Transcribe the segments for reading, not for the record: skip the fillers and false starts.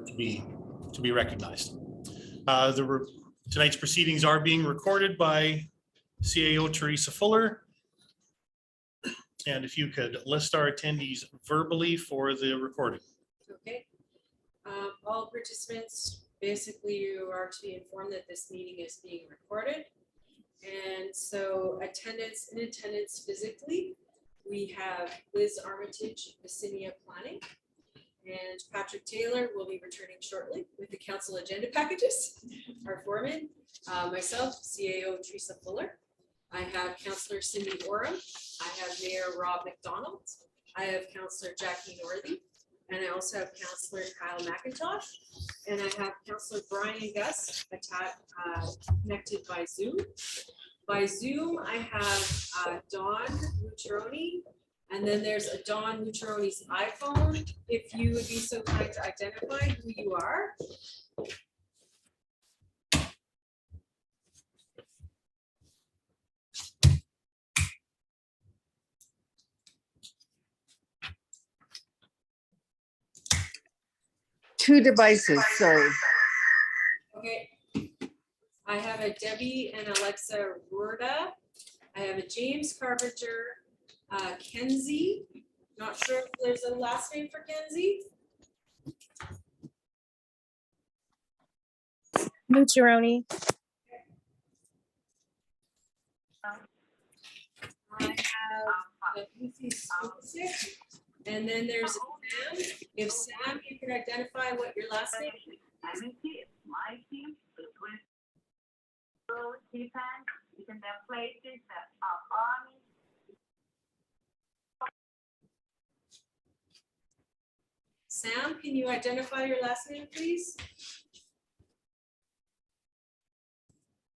to be recognized. Tonight's proceedings are being recorded by CAO Teresa Fuller. And if you could list our attendees verbally for the recording. Okay. All participants, basically you are to be informed that this meeting is being recorded. And so in attendance physically, we have Liz Armitage, Vicinity Planning, and Patrick Taylor will be returning shortly with the council agenda packages. Our foreman, myself, CAO Teresa Fuller. I have Councillor Cindy Oram. I have Mayor Rob McDonald. I have Councillor Jackie Northey. And I also have Councillor Kyle McIntosh. And I have Councillor Brian Gus connected by Zoom. By Zoom, I have Dawn Mucciaroni. And then there's a Dawn Mucciaroni's iPhone. If you would be so kind to identify who you are. Two devices, sorry. Okay. I have a Debbie and Alexa Rurda. I have a James Carpenter, Kenzie. Not sure if there's a last name for Kenzie. Mucciaroni. I have Lucy Spacek. And then there's Sam. If Sam, you can identify what your last name is. My team is with defense, is in the places that are army. Sam, can you identify your last name, please?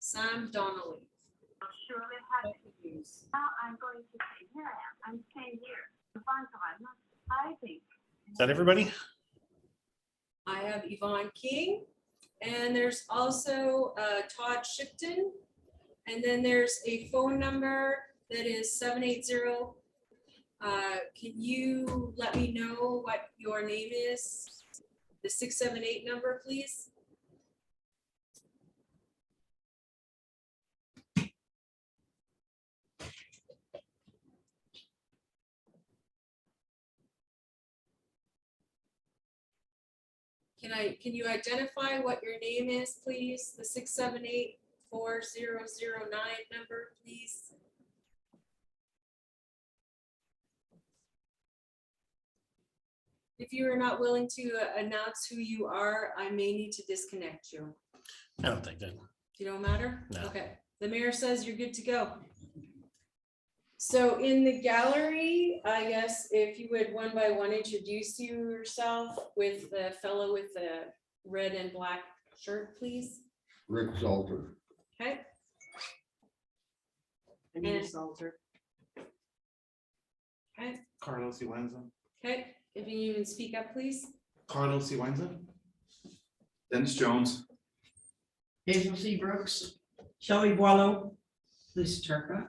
Sam Donnelly. I'm surely have to use. Now I'm going to say, here I am. I'm staying here. I'm not hiding. Is that everybody? I have Yvonne King, and there's also Todd Shipton, and then there's a phone number that is 780. Can you let me know what your name is? The 678 number, please. Can you identify what your name is, please? The 678-4009 number, please. If you are not willing to announce who you are, I may need to disconnect you. I don't think that. You don't matter? No. Okay. The mayor says you're good to go. So in the gallery, I guess if you would one by one introduce yourself with the fellow with the red and black shirt, please. Rick Salter. Okay. Anita Salter. Okay. Carlos Iwenza. Okay. If you even speak up, please. Carlos Iwenza. Dennis Jones. Hazel C. Brooks. Shelley Boileau. Lisa Turca.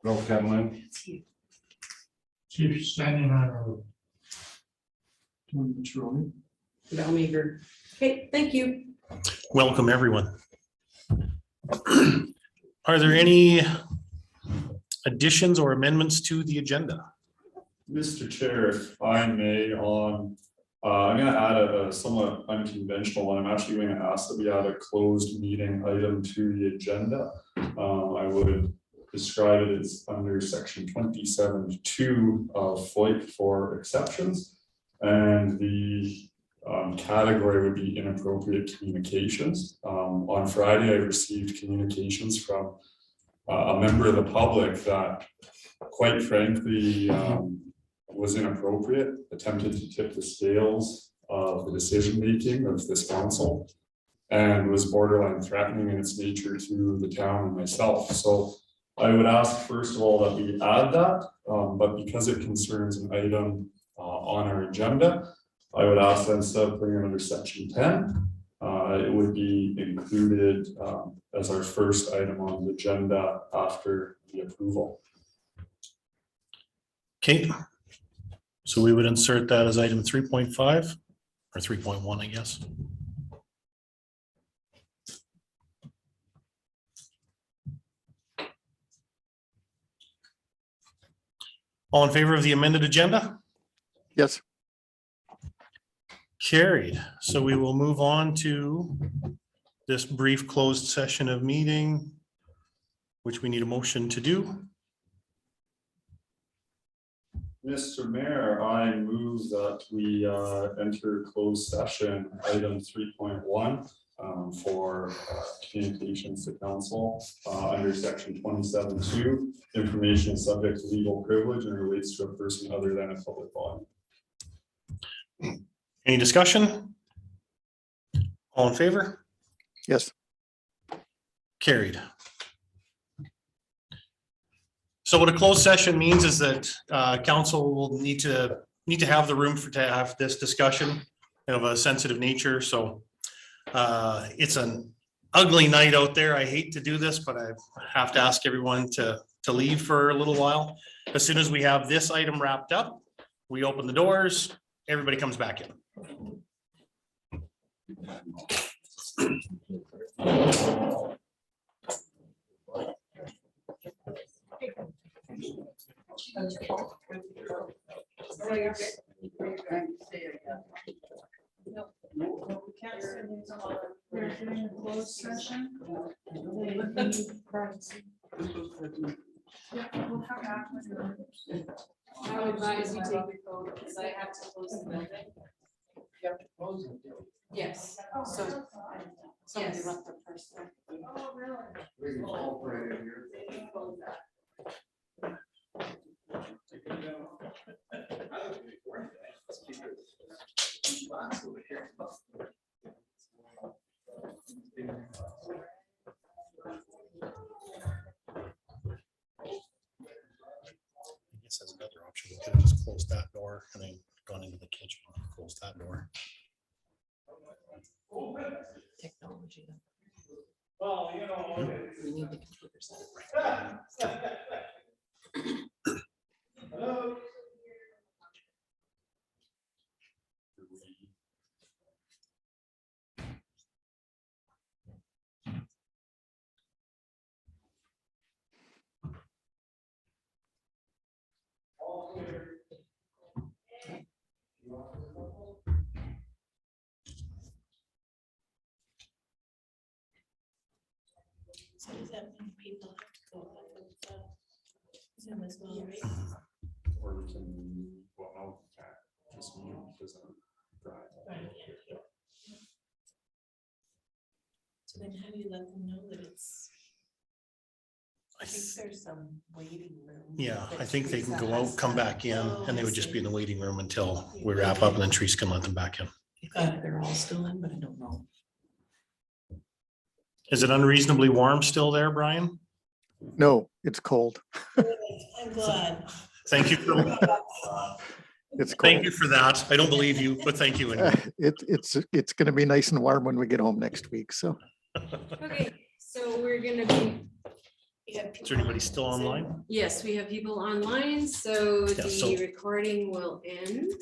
Bill Kenlin. Chief Standing Honor. Tony Petroni. Val Meager. Okay, thank you. Welcome, everyone. Are there any additions or amendments to the agenda? Mr. Chair, if I may, I'm going to add a somewhat unconventional one. I'm actually going to ask that we add a closed meeting item to the agenda. I would describe it as under section 27(2) of FOIP for exceptions, and the category would be inappropriate communications. On Friday, I received communications from a member of the public that, quite frankly, was inappropriate, attempted to tip the scales of the decision-making of this council, and was borderline threatening in its nature to the town and myself. So I would ask, first of all, that we add that, but because it concerns an item on our agenda, I would ask that instead of putting it under section 10, it would be included as our first item on the agenda after the approval. Okay. So we would insert that as item 3.5. or 3.1, I guess. All in favor of the amended agenda? Yes. Carried. So we will move on to this brief closed session of meeting, which we need a motion to do. Mr. Mayor, I move that we enter closed session item 3.1 for communications to council under section 27(2). Information is subject to legal privilege and relates to a person other than a public body. Any discussion? All in favor? Yes. Carried. So what a closed session means is that council will need to have the room to have this discussion of a sensitive nature. So it's an ugly night out there. I hate to do this, but I have to ask everyone to leave for a little while. As soon as we have this item wrapped up, we open the doors, everybody comes back in. I would advise you take your phone because I have to close the building. Yes, so. Yes. I guess that's another option. We could have just closed that door and then gone into the kitchen, closed that door. Technology. Well, you know. We need the computers. So does that mean people have to go off of Zoom as well, right? Or we can, well, no, just me, because I'm driving. Right, yeah. So then how do you let them know that it's? I think there's some waiting room. Yeah, that I think they can Teresa go out, has come done. back in, Oh, and they I would just be in the see. waiting room until we wrap up, and then Teresa can let them back in. They're all still in, but I don't know. Is it unreasonably warm still there, Brian? No, it's cold. I'm glad. Thank you. It's Thank cold. you for that. I don't believe you, but thank you. anyway. It's gonna be nice and warm when we get home next week, so. Okay, so we're gonna be, Is there anybody still online? yes, we have people online, so Yeah, so- the recording will end.